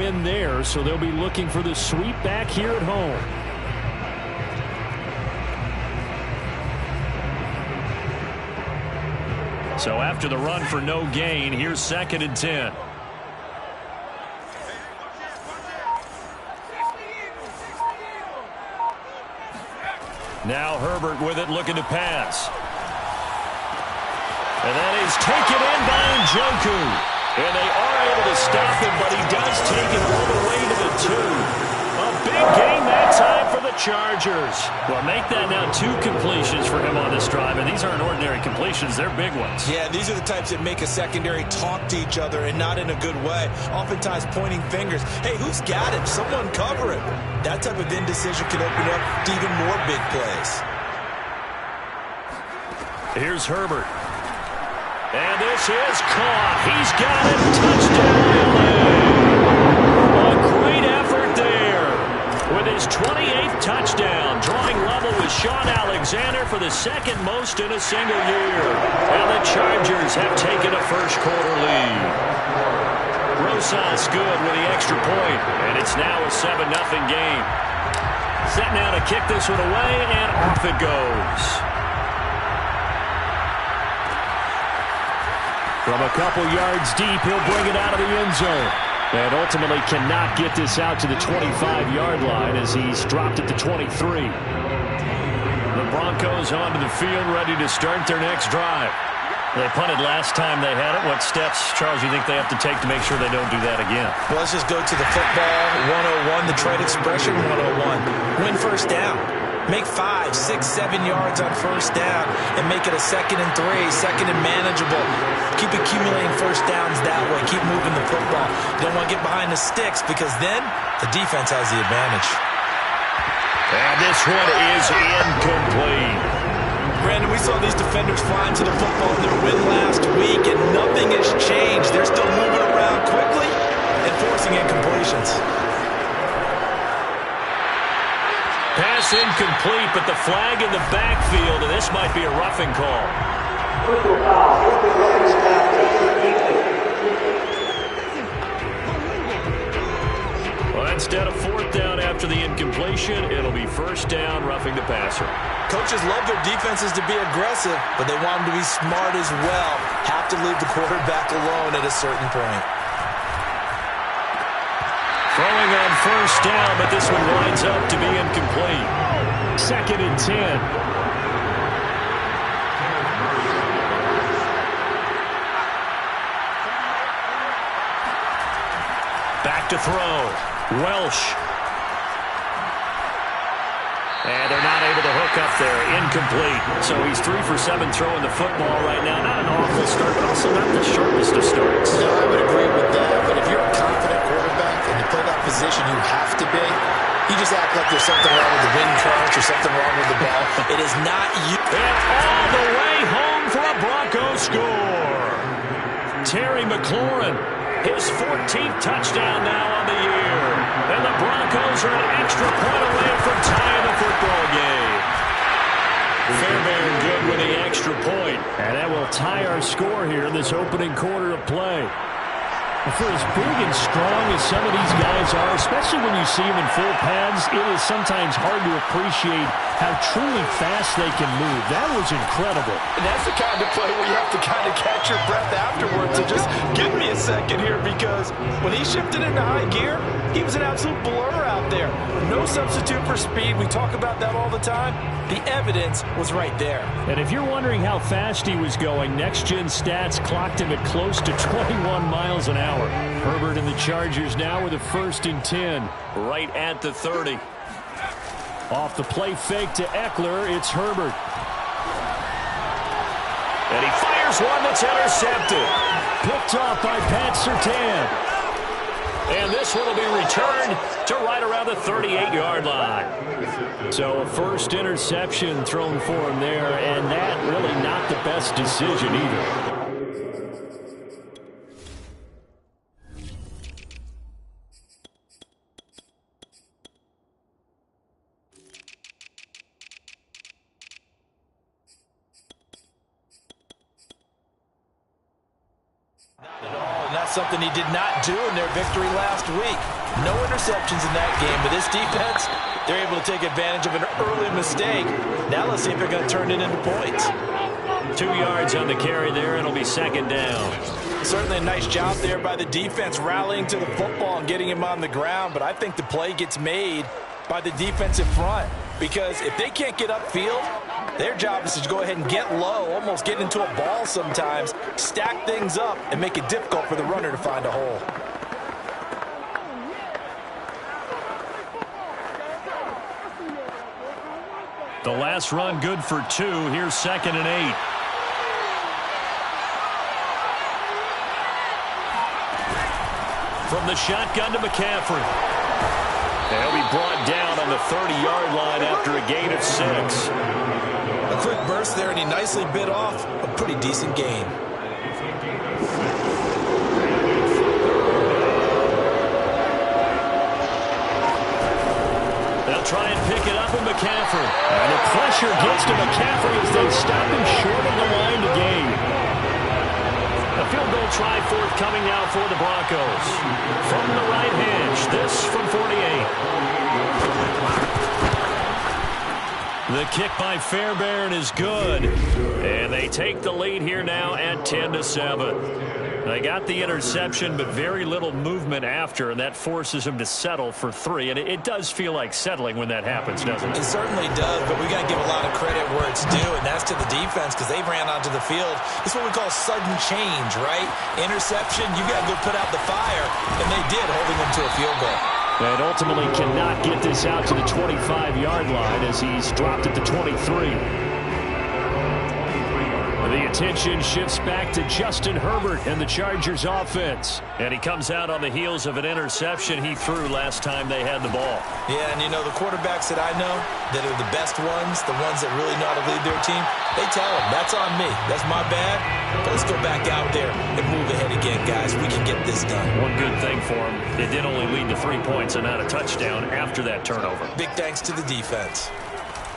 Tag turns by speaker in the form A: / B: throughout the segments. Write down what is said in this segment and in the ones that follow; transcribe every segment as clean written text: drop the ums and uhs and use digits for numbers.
A: win there, so they'll be looking for the sweep back here at home. So after the run for no gain, here's 2nd and 10. Now Herbert with it, looking to pass. And that is taken in by Njoku. And they are able to stop him, but he does take it all the way to the 2. A big game that time for the Chargers. Well, make that now 2 completions for him on this drive, and these aren't ordinary completions. They're big ones.
B: Yeah, these are the types that make a secondary talk to each other, and not in a good way. Oftentimes pointing fingers. Hey, who's got him? Someone cover him. That type of indecision can open up to even more big plays.
A: Here's Herbert. And this is caught. He's got it. Touchdown, LA. A great effort there. With his 28th touchdown, drawing level with Sean Alexander for the 2nd most in a single year. And the Chargers have taken a first-quarter lead. Rosas good with the extra point, and it's now a 7-0 game. Set now to kick this one away, and off it goes. From a couple yards deep, he'll bring it out of the end zone. And ultimately cannot get this out to the 25-yard line as he's dropped at the 23. The Broncos onto the field, ready to start their next drive. They punted last time they had it. What steps, Charles, you think they have to take to make sure they don't do that again?
B: Well, let's just go to the football 101, the trade expression 101. Win first down. Make 5, 6, 7 yards on first down and make it a 2nd and 3, 2nd and manageable. Keep accumulating first downs that way. Keep moving the football. You don't want to get behind the sticks because then the defense has the advantage.
A: And this one is incomplete.
B: Brandon, we saw these defenders flying to the football in their win last week, and nothing has changed. They're still moving around quickly and forcing incompletions.
A: Pass incomplete, but the flag in the backfield, and this might be a roughing call. Well, instead of 4th down after the incompletion, it'll be 1st down, roughing the passer.
B: Coaches love their defenses to be aggressive, but they want them to be smart as well. Have to leave the quarterback alone at a certain point.
A: Throwing on 1st down, but this one winds up to be incomplete. 2nd and 10. Back to throw. Welsh. And they're not able to hook up there. Incomplete. So he's 3 for 7 throwing the football right now. Not an awful start, but also not the sharpest of starts.
C: No, I would agree with that. But if you're a confident quarterback and you play that position, you have to be. You just act like there's something wrong with the wind currents or something wrong with the ball.
B: It is not you.
A: And all the way home for a Broncos score. Terry McLaurin, his 14th touchdown now on the year. And the Broncos are an extra point away from tying the football game. Fairbairn good with the extra point. And that will tie our score here in this opening quarter of play. For as big and strong as some of these guys are, especially when you see them in full pads, it is sometimes hard to appreciate how truly fast they can move. That was incredible.
D: And that's the kind of play where you have to kind of catch your breath afterwards and just give me a second here, because when he shifted into high gear, he was an absolute blur out there. No substitute for speed. We talk about that all the time. The evidence was right there.
A: And if you're wondering how fast he was going, next-gen stats clocked him at close to 21 miles an hour. Herbert and the Chargers now with a 1st and 10. Right at the 30. Off the play fake to Eckler, it's Herbert. And he fires one that's intercepted. Picked off by Pat Surtain. And this one will be returned to right around the 38-yard line. So a first interception thrown for him there, and that really not the best decision either.
D: something he did not do in their victory last week. No interceptions in that game, but this defense, they're able to take advantage of an early mistake. Now let's see if they're going to turn it into points.
A: 2 yards on the carry there. It'll be second down.
D: Certainly a nice job there by the defense rallying to the football and getting him on the ground, but I think the play gets made by the defensive front because if they can't get upfield, their job is to go ahead and get low, almost get into a ball sometimes, stack things up, and make it difficult for the runner to find a hole.
A: The last run good for 2. Here's 2nd and 8. From the shotgun to McCaffrey. They'll be brought down on the 30-yard line after a gain of 6.
B: A quick burst there, and he nicely bit off a pretty decent gain.
A: They'll try and pick it up with McCaffrey. And the pressure gets to McCaffrey as they stop him short of the line to gain. A field goal try forthcoming now for the Broncos. From the right hash, this from 48. The kick by Fairbairn is good. And they take the lead here now at 10-7. They got the interception, but very little movement after, and that forces him to settle for 3. And it does feel like settling when that happens, doesn't it?
B: It certainly does, but we got to give a lot of credit where it's due, and that's to the defense because they ran onto the field. It's what we call sudden change, right? Interception, you got to go put out the fire, and they did, holding them to a field goal.
A: And ultimately cannot get this out to the 25-yard line as he's dropped it to 23. The attention shifts back to Justin Herbert and the Chargers offense. And he comes out on the heels of an interception he threw last time they had the ball.
B: Yeah, and you know, the quarterbacks that I know that are the best ones, the ones that really know how to lead their team, they tell them, that's on me. That's my bad. But let's go back out there and move ahead again, guys. We can get this done.
A: One good thing for him, it did only lead to 3 points and not a touchdown after that turnover.
B: Big thanks to the defense.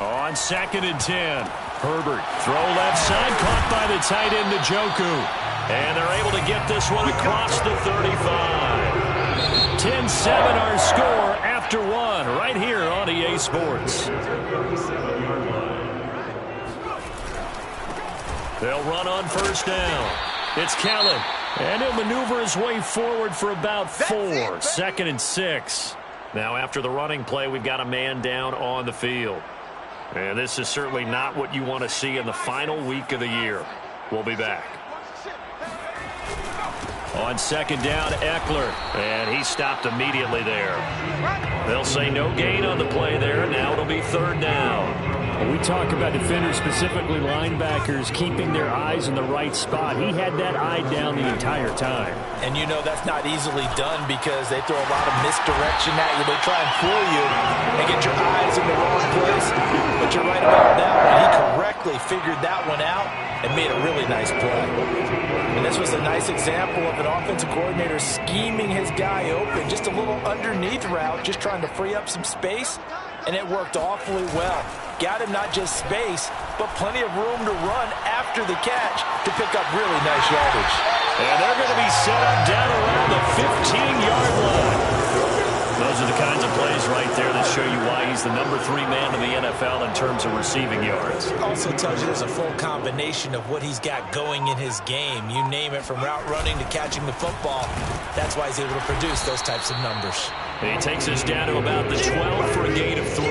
A: On 2nd and 10, Herbert, throw left side, caught by the tight end Njoku. And they're able to get this one across the 35. 10-7 our score after 1 right here on EA Sports. They'll run on 1st down. It's Kellen, and he'll maneuver his way forward for about 4. 2nd and 6. Now after the running play, we've got a man down on the field. And this is certainly not what you want to see in the final week of the year. We'll be back. On 2nd down, Eckler. And he stopped immediately there. They'll say no gain on the play there. Now it'll be 3rd down. When we talk about defenders, specifically linebackers, keeping their eyes in the right spot, he had that eye down the entire time.
D: And you know that's not easily done because they throw a lot of misdirection at you. They try and fool you and get your eyes in the wrong place. But you're right about that one. He correctly figured that one out and made a really nice play. And this was a nice example of an offensive coordinator scheming his guy open. Just a little underneath route, just trying to free up some space. And it worked awfully well. Got him not just space, but plenty of room to run after the catch to pick up really nice yardage.
A: And they're going to be set up down around the 15-yard line. Those are the kinds of plays right there that show you why he's the number 3 man in the NFL in terms of receiving yards.
B: Also tells you there's a full combination of what he's got going in his game. You name it, from route running to catching the football. That's why he's able to produce those types of numbers.
A: And he takes us down to about the 12 for a gain of 3.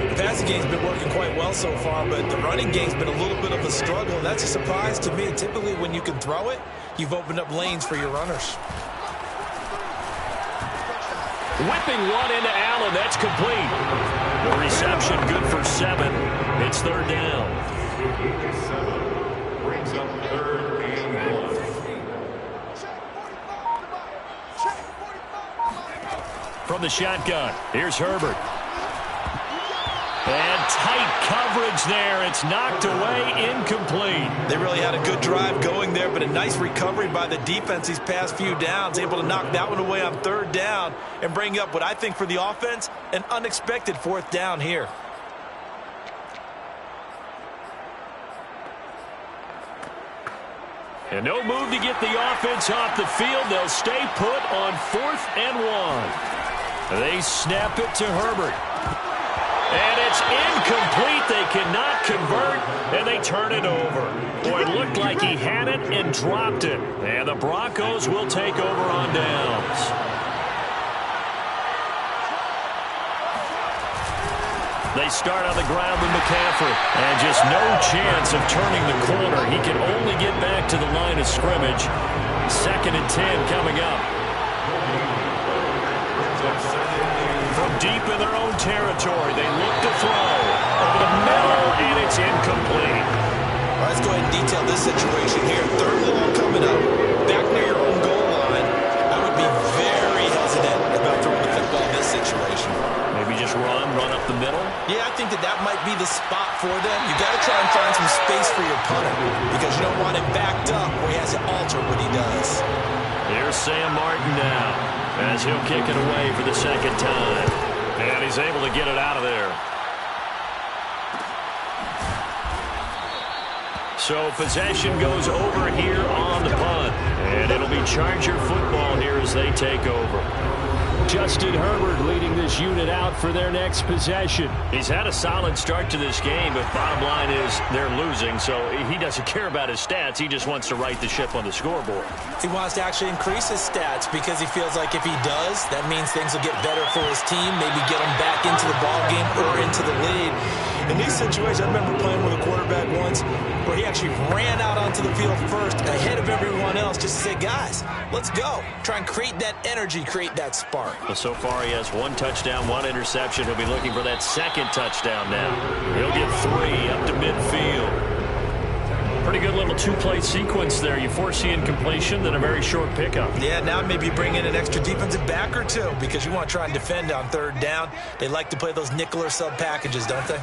B: The passing game's been working quite well so far, but the running game's been a little bit of a struggle. That's a surprise to me. Typically, when you can throw it, you've opened up lanes for your runners.
A: Whipping one into Allen. That's complete. The reception good for 7. It's 3rd down.
E: Brings up 3rd and 1.
A: From the shotgun, here's Herbert. And tight coverage there. It's knocked away, incomplete.
B: They really had a good drive going there, but a nice recovery by the defense these past few downs. Able to knock that one away on 3rd down and bring up what I think for the offense, an unexpected 4th down here.
A: And no move to get the offense off the field. They'll stay put on 4th and 1. They snap it to Herbert. And it's incomplete. They cannot convert, and they turn it over. Boy, it looked like he had it and dropped it. And the Broncos will take over on downs. They start on the ground with McCaffrey. And just no chance of turning the corner. He can only get back to the line of scrimmage. 2nd and 10 coming up. From deep in their own territory, they look to throw. Over the middle, and it's incomplete.
B: All right, let's go ahead and detail this situation here. 3rd and long coming up. Back near your own goal line. I would be very hesitant about throwing the football in this situation.
A: Maybe just run up the middle?
B: Yeah, I think that might be the spot for them. You got to try and find some space for your punter because you don't want him backed up where he has to alter what he does.
A: Here's Sam Martin now as he'll kick it away for the 2nd time. And he's able to get it out of there. So possession goes over here on the punt. And it'll be Charger football here as they take over. Justin Herbert leading this unit out for their next possession. He's had a solid start to this game, but bottom line is they're losing, so he doesn't care about his stats. He just wants to right the ship on the scoreboard.
B: He wants to actually increase his stats because he feels like if he does, that means things will get better for his team, maybe get him back into the ball game or into the lead. In these situations, I remember playing with a quarterback once where he actually ran out onto the field first ahead of everyone else just to say, guys, let's go. Try and create that energy, create that spark.
A: Well, so far he has 1 touchdown, 1 interception. He'll be looking for that 2nd touchdown now. He'll get 3 up to midfield. Pretty good little 2-play sequence there. You force the incompletion, then a very short pickup.
B: Yeah, now maybe bring in an extra defensive back or 2 because you want to try and defend on 3rd down. They like to play those nickel or sub packages, don't they?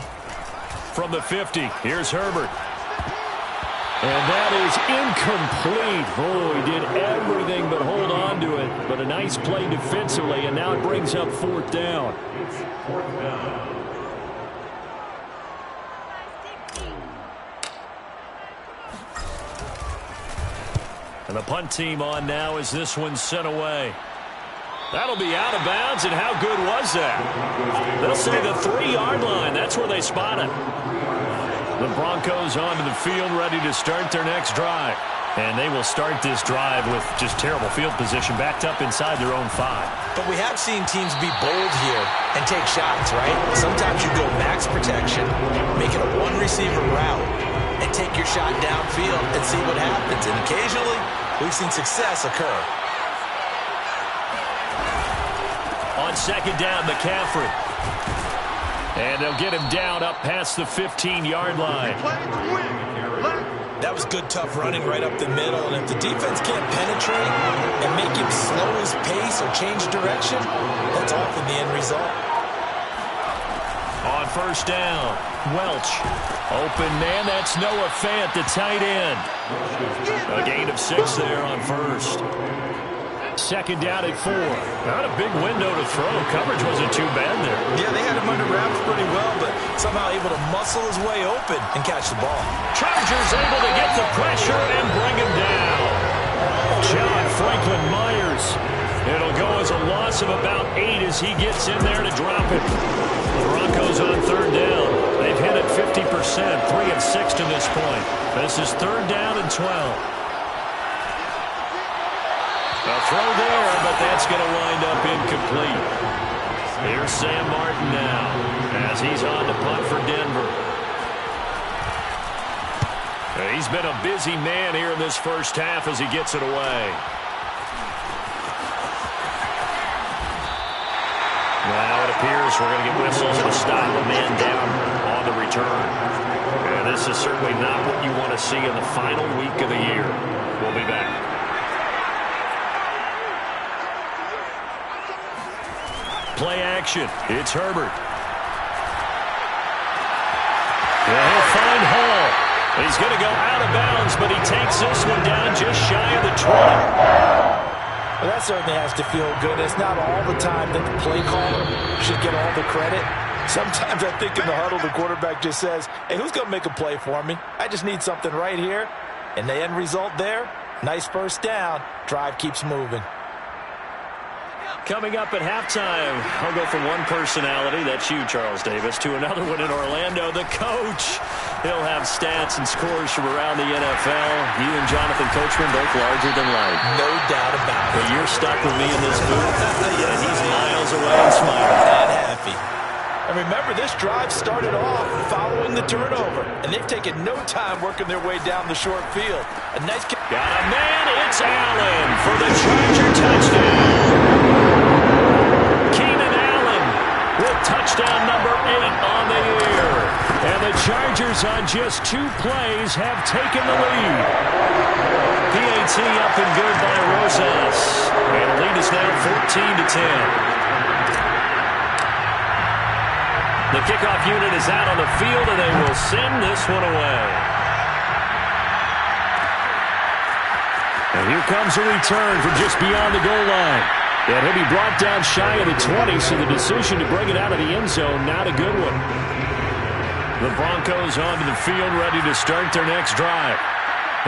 A: From the 50, here's Herbert. And that is incomplete. Oh, he did everything but hold on to it. But a nice play defensively, and now it brings up 4th down. And the punt team on now as this one's sent away. That'll be out of bounds, and how good was that? They'll say the 3-yard line. That's where they spot it. The Broncos onto the field, ready to start their next drive. And they will start this drive with just terrible field position, backed up inside their own 5.
B: But we have seen teams be bold here and take shots, right? Sometimes you go max protection, make it a 1-receiver route, and take your shot downfield and see what happens. And occasionally, we've seen success occur.
A: On 2nd down, McCaffrey. And they'll get him down up past the 15-yard line.
B: That was good, tough running right up the middle. And if the defense can't penetrate and make him slow his pace or change direction, that's often the end result.
A: On 1st down, Welch. Open man, that's Noah Fant, the tight end. A gain of 6 there on 1st. 2nd down at 4. Not a big window to throw. Coverage wasn't too bad there.
B: Yeah, they had him under wraps pretty well, but somehow able to muscle his way open and catch the ball.
A: Chargers able to get the pressure and bring him down. John Franklin Myers. It'll go as a loss of about 8 as he gets in there to drop it. The Broncos on 3rd down. They've hit it 50%, 3 of 6 to this point. This is 3rd down and 12. A throw there, but that's going to wind up incomplete. Here's Sam Martin now as he's on to punt for Denver. He's been a busy man here in this 1st half as he gets it away. Now it appears we're going to get whistles to stop a man down on the return. And this is certainly not what you want to see in the final week of the year. We'll be back. Play action. It's Herbert. And he'll find Hall. He's going to go out of bounds, but he takes this one down just shy of the 20.
D: Well, that certainly has to feel good. It's not all the time that the play caller should get all the credit. Sometimes I think in the huddle, the quarterback just says, hey, who's going to make a play for me? I just need something right here. And the end result there, nice first down. Drive keeps moving.
A: Coming up at halftime, I'll go from one personality, that's you, Charles Davis, to another one in Orlando, the coach. He'll have stats and scores from around the NFL. You and Jonathan Coachman both larger than life.
B: No doubt about it.
A: But you're stuck with me in this booth, and he's miles away and smiling.
B: And happy.
D: And remember, this drive started off following the turnover, and they've taken no time working their way down the short field. A nice kick.
A: Got a man, it's Allen for the Charger touchdown. Keenan Allen with touchdown number 8 on the year. And the Chargers on just 2 plays have taken the lead. PAT up and good by Rosas. And the lead is now 14-10. The kickoff unit is out on the field, and they will send this one away. And here comes a return from just beyond the goal line. And he'll be brought down shy of the 20, so the decision to bring it out of the end zone, not a good one. The Broncos onto the field, ready to start their next drive.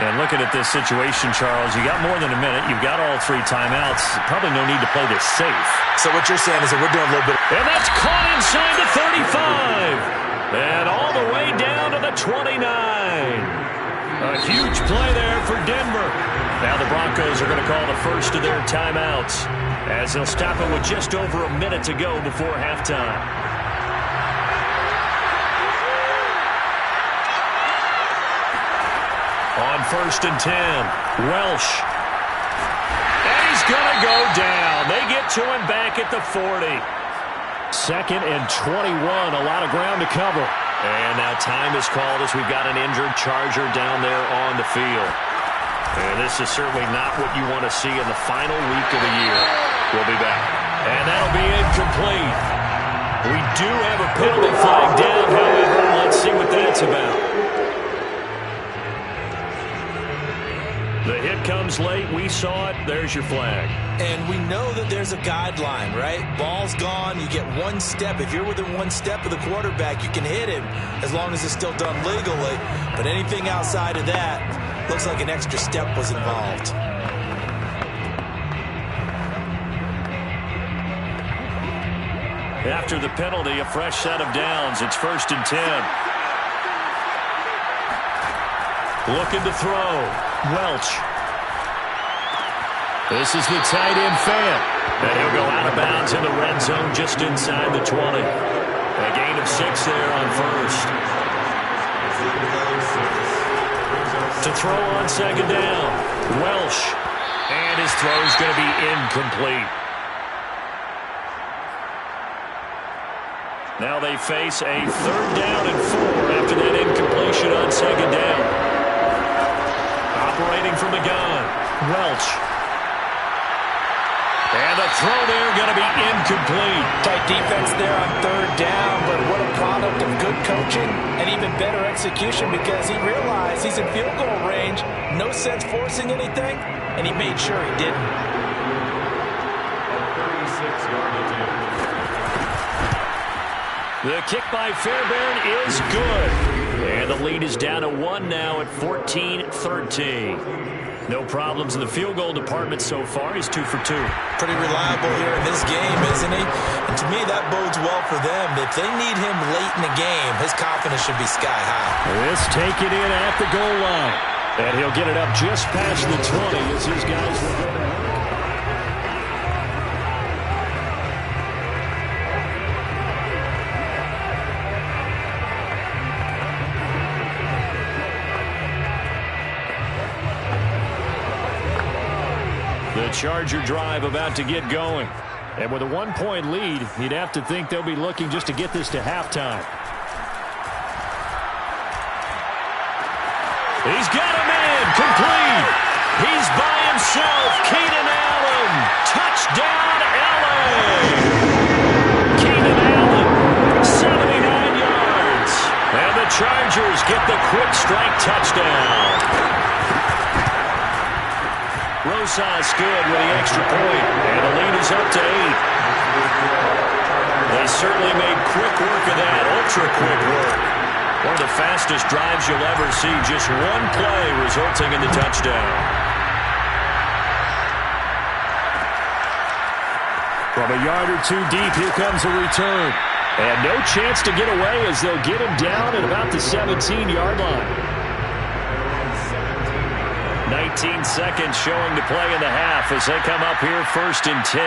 A: And looking at this situation, Charles, you got more than a minute. You've got all 3 timeouts. Probably no need to play this safe.
B: So what you're saying is that we're doing a little bit.
A: And that's caught inside the 35. And all the way down to the 29. A huge play there for Denver. Now the Broncos are going to call the first of their timeouts, as they'll stop it with just over a minute to go before halftime. On 1st and 10, Welsh. And he's going to go down. They get to him back at the 40. 2nd and 21, a lot of ground to cover. And now time is called as we've got an injured Charger down there on the field. And this is certainly not what you want to see in the final week of the year. We'll be back. And that'll be incomplete. We do have a penalty flag down, however. Let's see what that's about. The hit comes late. We saw it. There's your flag.
B: And we know that there's a guideline, right? Ball's gone. You get 1 step. If you're within 1 step of the quarterback, you can hit him as long as it's still done legally. But anything outside of that, looks like an extra step was involved.
A: After the penalty, a fresh set of downs. It's 1st and 10. Looking to throw. Welch. This is the tight end Fant. And he'll go out of bounds in the red zone just inside the 20. A gain of 6 there on 1st. To throw on 2nd down. Welsh. And his throw's going to be incomplete. Now they face a 3rd down and 4 after that incompletion on 2nd down. Operating from the gun, Welch. And the throw there going to be incomplete.
D: Tight defense there on 3rd down, but what a product of good coaching and even better execution, because he realized he's in field goal range. No sense forcing anything, and he made sure he didn't.
E: 36-yard attempt.
A: The kick by Fairbairn is good. And the lead is down to 1 now at 14-13. No problems in the field goal department so far. He's 2 for 2.
B: Pretty reliable here in this game, isn't he? And to me, that bodes well for them. If they need him late in the game, his confidence should be sky high.
A: This take it in at the goal line. And he'll get it up just past the 20 as his guys will go to work. The Charger drive about to get going. And with a 1-point lead, you'd have to think they'll be looking just to get this to halftime. He's got a man, complete. He's by himself, Keenan Allen. Touchdown, LA. Keenan Allen, 79 yards. And the Chargers get the quick strike touchdown. Rosas good with the extra point, and the lead is up to 8. They certainly made quick work of that, ultra quick work. One of the fastest drives you'll ever see. Just one play resulting in the touchdown.
E: From a yard or two deep, here comes a return. And no chance to get away as they'll get him down at about the 17-yard line.
A: 19 seconds showing to play in the half as they come up here 1st and 10.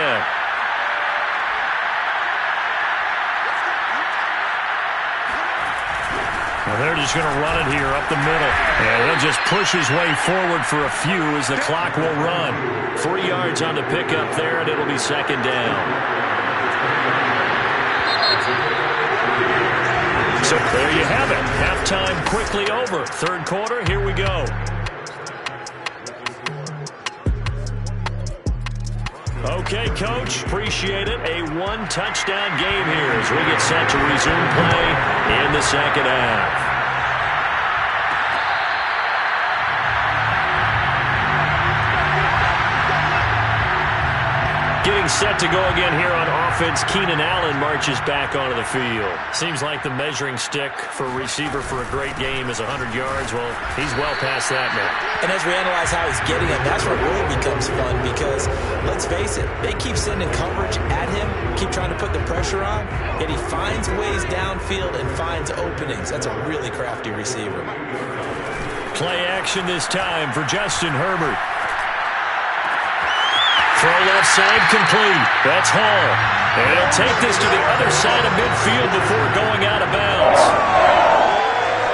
A: Well, they're just going to run it here up the middle. And he'll just push his way forward for a few as the clock will run. 3 yards on the pickup there, and it'll be 2nd down. So there you have it. Halftime quickly over. 3rd quarter, here we go. Okay, Coach, appreciate it. A 1-touchdown game here as we get set to resume play in the 2nd half. Getting set to go again here on offense. Keenan Allen marches back onto the field. Seems like the measuring stick for a receiver for a great game is 100 yards. Well, he's well past that now.
B: And as we analyze how he's getting them, that's where it really becomes fun because, let's face it, they keep sending coverage at him, keep trying to put the pressure on, yet he finds ways downfield and finds openings. That's a really crafty receiver.
A: Play action this time for Justin Herbert. Throw left side complete. That's Hall. And he'll take this to the other side of midfield before going out of bounds.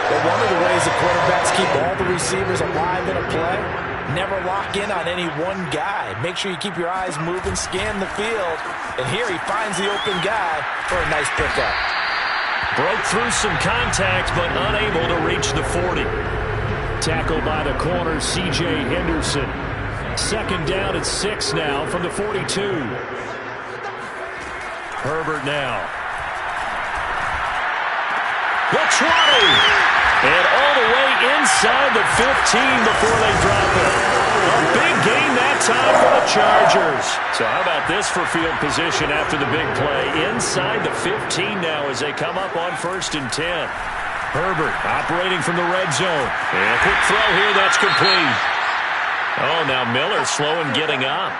D: Well, one of the ways the quarterbacks keep all the receivers alive in a play, never lock in on any one guy. Make sure you keep your eyes moving, scan the field. And here he finds the open guy for a nice pickup.
A: Broke through some contact, but unable to reach the 40.
E: Tackled by the corner, C.J. Henderson. 2nd down at 6 now from the 42.
A: Herbert now. The 20. And all the way inside the 15 before they drop it. A big gain that time for the Chargers. So how about this for field position after the big play? Inside the 15 now as they come up on 1st and 10. Herbert operating from the red zone. And a quick throw here, that's complete. Oh, now Miller slow in getting up.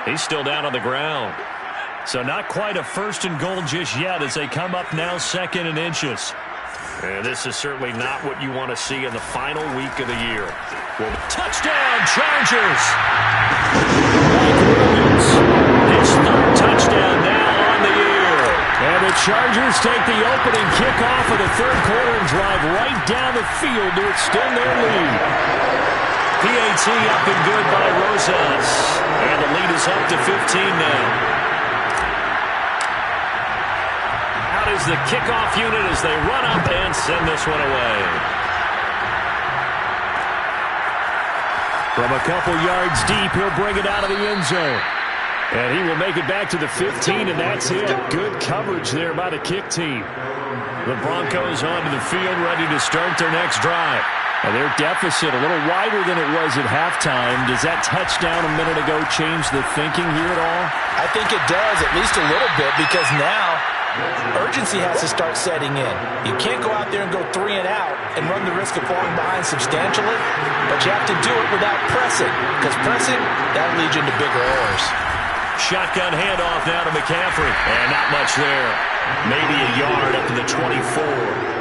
A: He's still down on the ground. So not quite a 1st and goal just yet as they come up now 2nd and inches. And this is certainly not what you want to see in the final week of the year. Well, touchdown, Chargers! Mike Williams, his 3rd touchdown now on the year.
E: And the Chargers take the opening kickoff of the 3rd quarter and drive right down the field to extend their lead.
A: PAT up and good by Rosas. And the lead is up to 15 now. Out is the kickoff unit as they run up and send this one away.
E: From a couple yards deep, he'll bring it out of the end zone. And he will make it back to the 15, and that's it. Good coverage there by the kick team.
A: The Broncos onto the field, ready to start their next drive.
E: And their deficit a little wider than it was at halftime. Does that touchdown a minute ago change the thinking here at all?
D: I think it does, at least a little bit, because now urgency has to start setting in. You can't go out there and go 3 and out and run the risk of falling behind substantially, but you have to do it without pressing, because pressing, that'll lead you into bigger errors.
A: Shotgun handoff now to McCaffrey. And not much there. Maybe a yard up to the 24.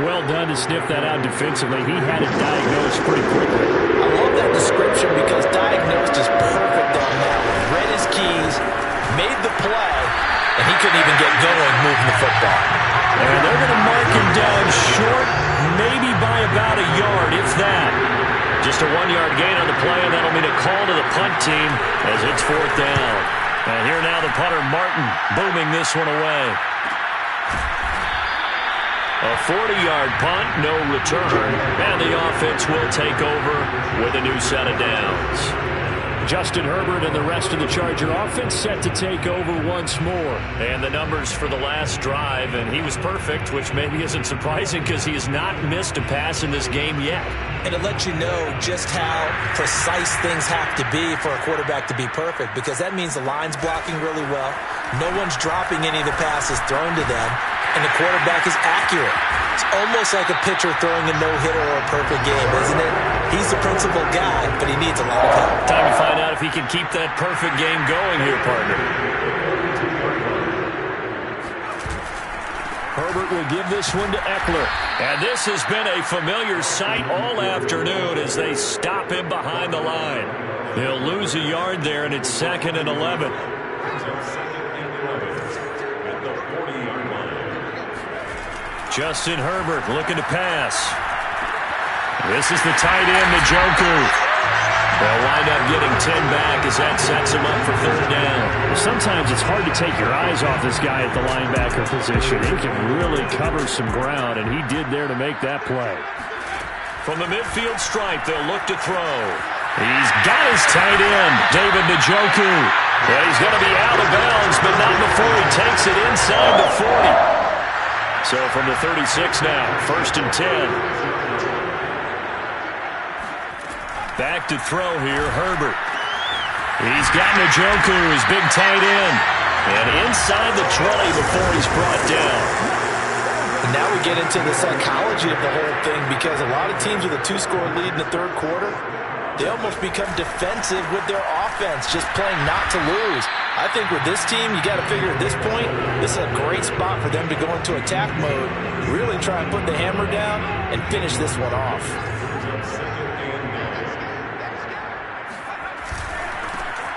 E: Well done to sniff that out defensively. He had it diagnosed pretty quickly.
D: I love that description because diagnosed is perfect on that one. Read his keys, made the play, and he couldn't even get going moving the football.
A: And they're going to mark him down short, maybe by about a yard, if that. Just a 1-yard gain on the play, and that'll mean a call to the punt team as it's 4th down. And here now the punter, Martin, booming this one away. A 40-yard punt, no return, and the offense will take over with a new set of downs.
E: Justin Herbert and the rest of the Charger offense set to take over once more.
A: And the numbers for the last drive, and he was perfect, which maybe isn't surprising because he has not missed a pass in this game yet.
B: And it lets you know just how precise things have to be for a quarterback to be perfect, because that means the line's blocking really well. No one's dropping any of the passes thrown to them. and the quarterback is accurate. It's almost like a pitcher throwing a no-hitter or a perfect game, isn't it? He's the principal guy, but he needs a lot of help.
A: Time to find out if he can keep that perfect game going here, partner. Herbert will give this one to Eckler. And this has been a familiar sight all afternoon as they stop him behind the line. They'll lose a yard there, and it's 2nd and 11. Justin Herbert looking to pass. This is the tight end, Njoku. They'll wind up getting 10 back as that sets him up for 3rd down.
E: Sometimes it's hard to take your eyes off this guy at the linebacker position. He can really cover some ground, and he did there to make that play.
A: From the midfield stripe, they'll look to throw. He's got his tight end, David Njoku. Well, he's going to be out of bounds, but not before he takes it inside the 40. So from the 36 now, 1st and 10. Back to throw here, Herbert. He's got Njoku, his big tight end. And inside the 20 before he's brought down.
D: And now we get into the psychology of the whole thing, because a lot of teams with a 2-score lead in the 3rd quarter, they almost become defensive with their offense, just playing not to lose. I think with this team, you got to figure at this point, this is a great spot for them to go into attack mode, really try and put the hammer down and finish this one off.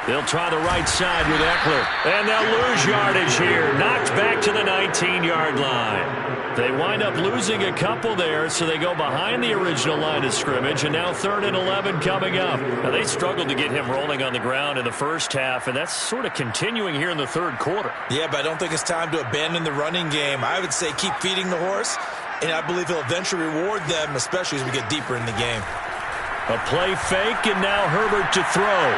A: They'll try the right side with Eckler. And they'll lose yardage here. Knocked back to the 19-yard line. They wind up losing a couple there, so they go behind the original line of scrimmage, and now 3rd and 11 coming up. Now, they struggled to get him rolling on the ground in the first half, and that's sort of continuing here in the 3rd quarter.
B: Yeah, but I don't think it's time to abandon the running game. I would say keep feeding the horse, and I believe he'll eventually reward them, especially as we get deeper in the game.
A: A play fake, and now Herbert to throw.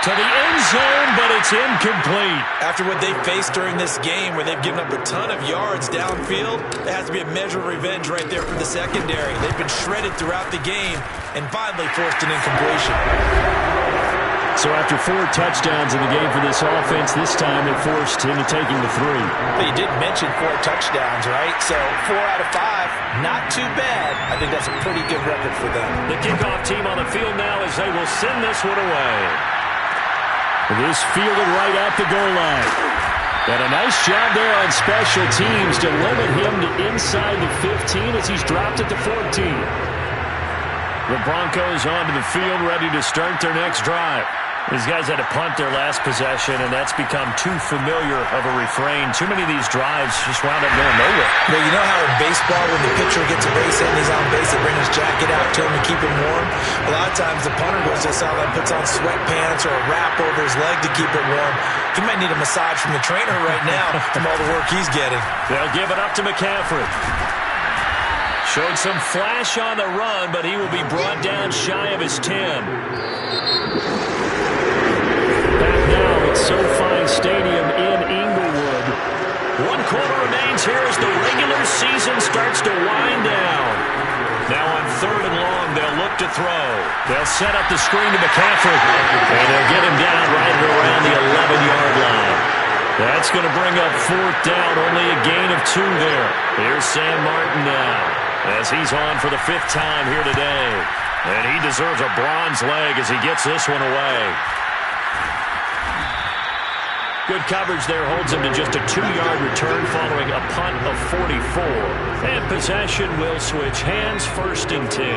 A: To the end zone, but it's incomplete.
B: After what they faced during this game, where they've given up a ton of yards downfield, there has to be a measure of revenge right there for the secondary. They've been shredded throughout the game and finally forced an incompletion.
A: So after 4 touchdowns in the game for this offense, this time they're forced into taking the 3.
D: But you did mention 4 touchdowns, right? So 4 out of 5, not too bad. I think that's a pretty good record for them.
A: The kickoff team on the field now as they will send this one away. This fielded right at the goal line. And a nice job there on special teams to limit him to inside the 15 as he's dropped it to 14. The Broncos onto the field, ready to start their next drive. These guys had to punt their last possession, and that's become too familiar of a refrain. Too many of these drives just wound up going nowhere.
B: Well, you know how in baseball, when the pitcher gets a base hit and he's on base, they bring his jacket out to him to keep him warm? A lot of times the punter goes to the sideline, puts on sweatpants or a wrap over his leg to keep it warm. He might need a massage from the trainer right now from all the work he's getting.
A: They'll give it up to McCaffrey. Showed some flash on the run, but he will be brought down shy of his 10. Back now at SoFi Stadium in Inglewood. 1 quarter remains here as the regular season starts to wind down. Now on 3rd and long, they'll look to throw. They'll set up the screen to McCaffrey, and they'll get him down right around the 11-yard line. That's going to bring up 4th down, only a gain of 2 there. Here's Sam Martin now, as he's on for the 5th time here today. And he deserves a bronze leg as he gets this one away. Good coverage there holds him to just a 2-yard return following a punt of 44. And possession will switch hands, 1st and 10.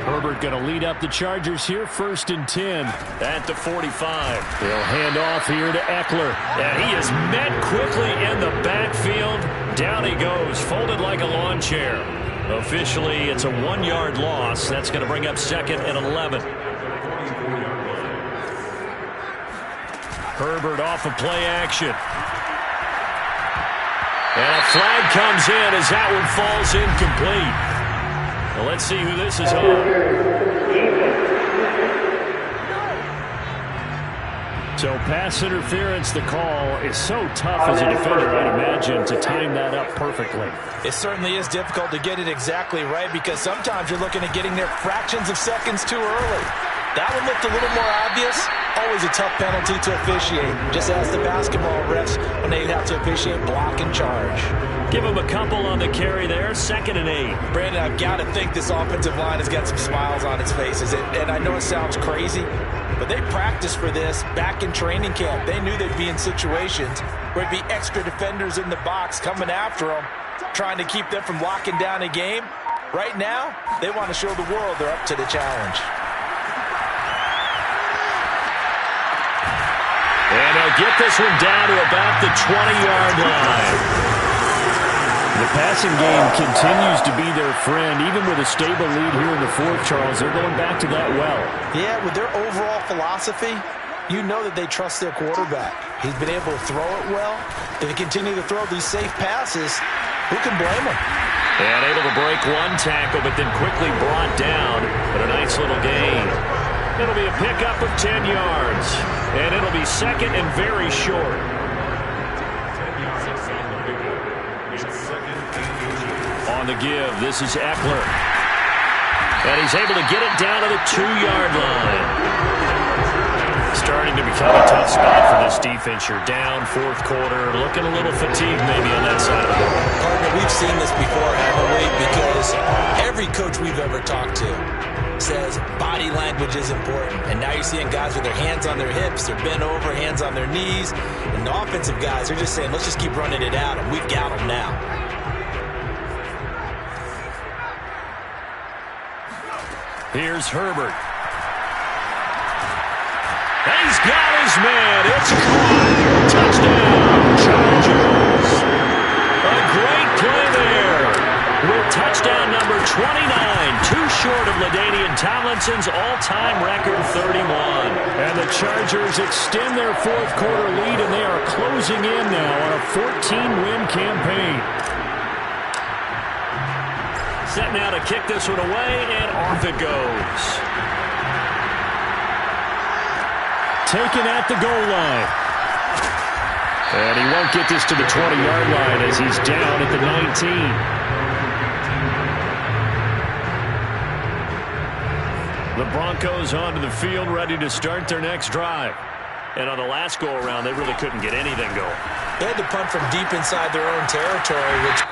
E: Herbert going to lead up the Chargers here, 1st and 10.
A: At the 45.
E: They'll hand off here to Eckler.
A: And he is met quickly in the backfield. Down he goes, folded like a lawn chair. Officially, it's a 1-yard loss. That's going to bring up 2nd and 11. Herbert off of play action. And a flag comes in as that one falls incomplete. Well, let's see who this is on.
E: So pass interference, the call is so tough as a defender, I'd imagine, to time that up perfectly.
D: It certainly is difficult to get it exactly right, because sometimes you're looking at getting there fractions of seconds too early. That one looked a little more obvious, always a tough penalty to officiate. Just ask the basketball refs when they have to officiate block and charge.
A: Give him a couple on the carry there, 2nd and 8.
D: Brandon, I've got to think this offensive line has got some smiles on its faces. And I know it sounds crazy, but they practiced for this back in training camp. They knew they'd be in situations where there'd be extra defenders in the box coming after them, trying to keep them from locking down a game. Right now, they want to show the world they're up to the challenge.
A: And they'll get this one down to about the 20-yard line. The passing game continues to be their friend, even with a stable lead here in the fourth, Charles. They're going back to that well.
D: Yeah, with their overall philosophy, you know that they trust their quarterback. He's been able to throw it well. If they continue to throw these safe passes, who can blame them?
A: And able to break one tackle, but then quickly brought down. But a nice little gain. It'll be a pickup of 10 yards. And it'll be 2nd and very short. On the give, this is Eckler. And he's able to get it down to the 2-yard line. Starting to become a tough spot for this defense. You're down, fourth quarter, looking a little fatigued maybe on that side of the ball.
B: Partner, we've seen this before, haven't we? Because every coach we've ever talked to says body language is important. And now you're seeing guys with their hands on their hips, they're bent over, hands on their knees. And the offensive guys are just saying, let's just keep running it out, and we've got them now.
A: Here's Herbert. He's got his man. It's caught. Touchdown, Chargers. A great play there. With touchdown number 29, too short of LaDainian Tomlinson's all-time record 31. And the Chargers extend their fourth quarter lead, and they are closing in now on a 14-win campaign. Set now to kick this one away, and off it goes. Taken at the goal line. And he won't get this to the 20-yard line as he's down at the 19. The Broncos onto the field, ready to start their next drive. And on the last go-around, they really couldn't get anything going.
B: They had to punt from deep inside their own territory, which...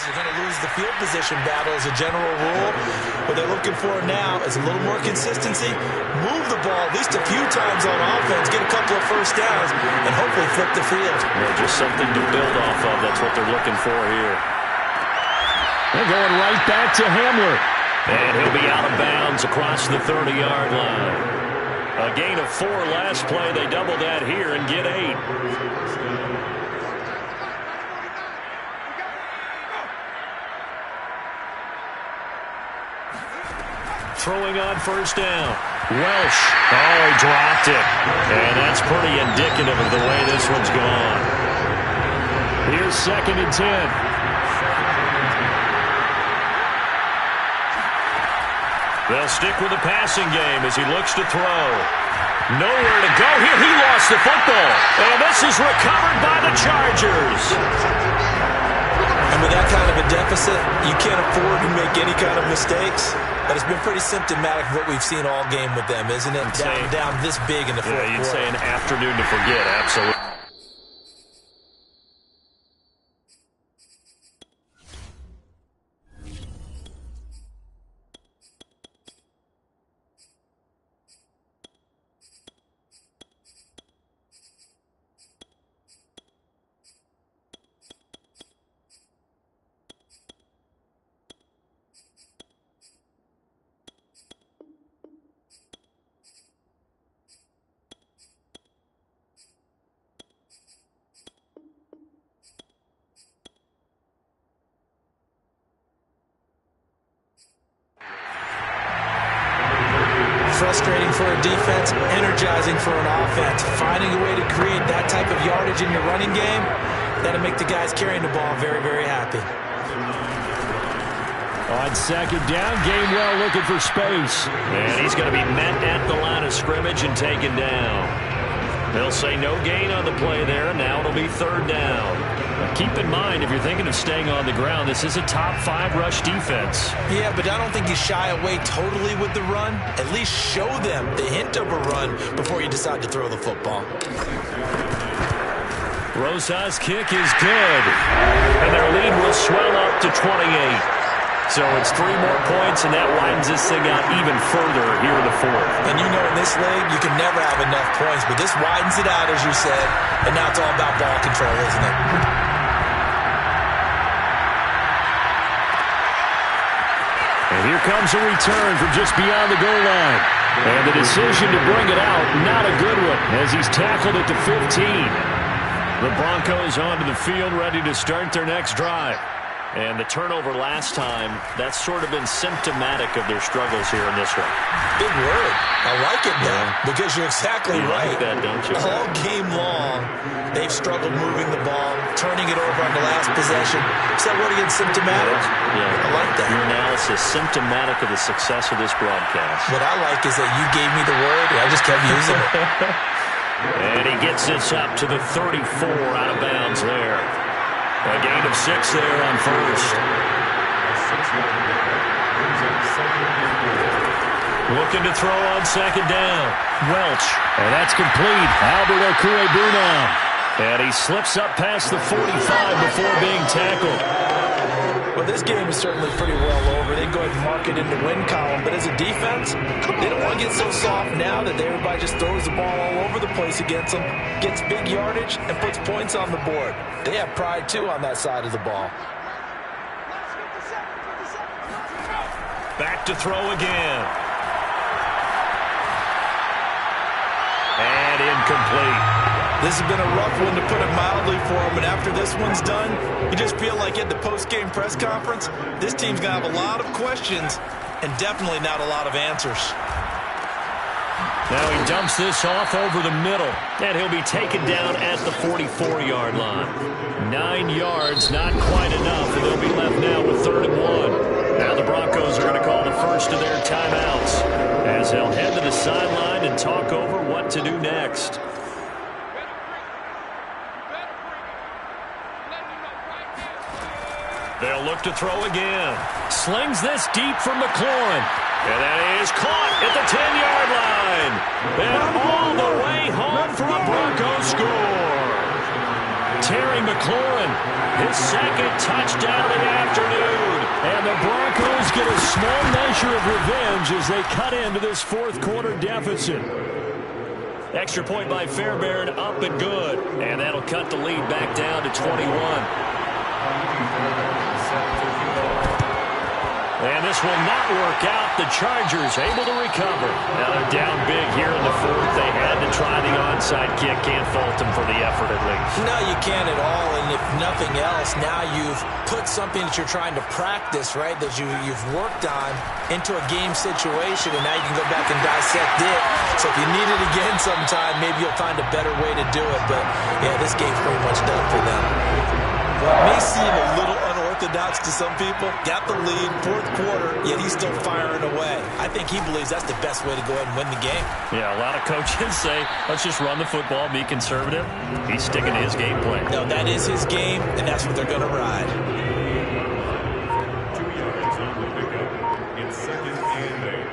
B: You're going to lose the field position battle as a general rule. What they're looking for now is a little more consistency. Move the ball at least a few times on offense, get a couple of first downs, and hopefully flip the field.
A: Yeah, just something to build off of. That's what they're looking for here. They're going right back to Hamler. And he'll be out of bounds across the 30-yard line. A gain of 4 last play. They double that here and get 8. Throwing on first down. Welsh. Oh, he dropped it. And that's pretty indicative of the way this one's gone. Here's 2nd and 10. They'll stick with the passing game as he looks to throw. Nowhere to go here. He lost the football. And this is recovered by the Chargers.
B: And with that kind of a deficit, you can't afford to make any kind of mistakes. But it's been pretty symptomatic of what we've seen all game with them, isn't it? Down this big in the fourth quarter.
A: Yeah, you'd say an afternoon to forget, absolutely.
B: Frustrating for a defense, energizing for an offense. Finding a way to create that type of yardage in your running game, that'll make the guys carrying the ball very, very happy.
E: On second down, Gainwell looking for space.
A: And he's going to be met at the line of scrimmage and taken down. They'll say no gain on the play there, and now it'll be third down.
E: Now keep in mind, if you're thinking of staying on the ground, this is a top 5 rush defense.
B: Yeah, but I don't think you shy away totally with the run. At least show them the hint of a run before you decide to throw the football.
A: Rosa's kick is good. And their lead will swell up to 28. So it's 3 more points, and that widens this thing out even further here in the fourth.
B: And you know in this league, you can never have enough points, but this widens it out, as you said, and now it's all about ball control, isn't it?
E: And here comes a return from just beyond the goal line. And the decision to bring it out, not a good one, as he's tackled at the 15. The Broncos onto the field, ready to start their next drive. And the turnover last time, that's sort of been symptomatic of their struggles here in this one.
B: Big word. I like it now, because you're exactly right.
A: You like that, don't you?
B: All game long, they've struggled moving the ball, turning it over on the last possession. Is that word again, symptomatic?
A: Yeah.
B: I like that.
A: Your analysis, symptomatic of the success of this broadcast.
B: What I like is that you gave me the word, and I just kept using it.
A: And he gets this up to the 34 out of bounds there. A gain of 6 there on first. Looking to throw on second down. Welch.
E: And that's complete. Albert Okwuegbunam. And he slips up past the 45 before being tackled.
D: Well, this game is certainly pretty well over. They go ahead and mark it in the win column. But as a defense, they don't want to get so soft now that everybody just throws the ball all over the place against them, gets big yardage, and puts points on the board. They have pride, too, on that side of the ball.
A: Back to throw again. And incomplete.
D: This has been a rough one, to put it mildly, for him. And after this one's done, you just feel like at the post-game press conference, this team's going to have a lot of questions and definitely not a lot of answers.
A: Now he dumps this off over the middle, and he'll be taken down at the 44-yard line. 9 yards, not quite enough, and they'll be left now with 3rd and 1. Now the Broncos are going to call the first of their timeouts as they'll head to the sideline and talk over what to do next. They'll look to throw again. Slings this deep from McLaurin. And that is caught at the 10-yard line. And all the way home for a Broncos score. Terry McLaurin, his 2nd touchdown of the afternoon. And the Broncos get a small measure of revenge as they cut into this 4th quarter deficit. Extra point by Fairbairn, up and good. And that'll cut the lead back down to 21. And this will not work out. The Chargers able to recover. Now they're down big here in the 4th. They had to try the onside kick. Can't fault them for the effort at least.
B: No, you can't at all. And if nothing else, now you've put something that you're trying to practice, right, that you've worked on into a game situation, and now you can go back and dissect it. So if you need it again sometime, maybe you'll find a better way to do it. But, yeah, this game's pretty much done for them. What may seem a little unorthodox to some people, got the lead, fourth quarter, yet he's still firing away. I think he believes that's the best way to go ahead and win the game.
E: Yeah, a lot of coaches say, let's just run the football, be conservative. He's sticking to his game plan.
B: No, that is his game, and that's what they're going to ride.
F: 2 yards on the pickup. It's 2nd and 8.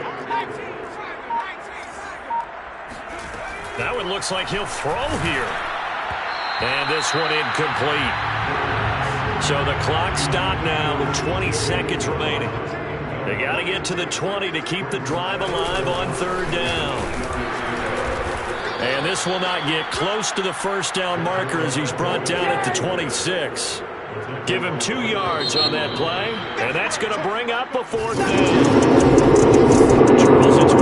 E: That one looks like he'll throw here. And this one incomplete. So the clock stopped now with 20 seconds remaining. They got to get to the 20 to keep the drive alive on third down. And this will not get close to the first down marker as he's brought down at the 26. Give him 2 yards on that play, and that's going to bring up a fourth down. Charles, it's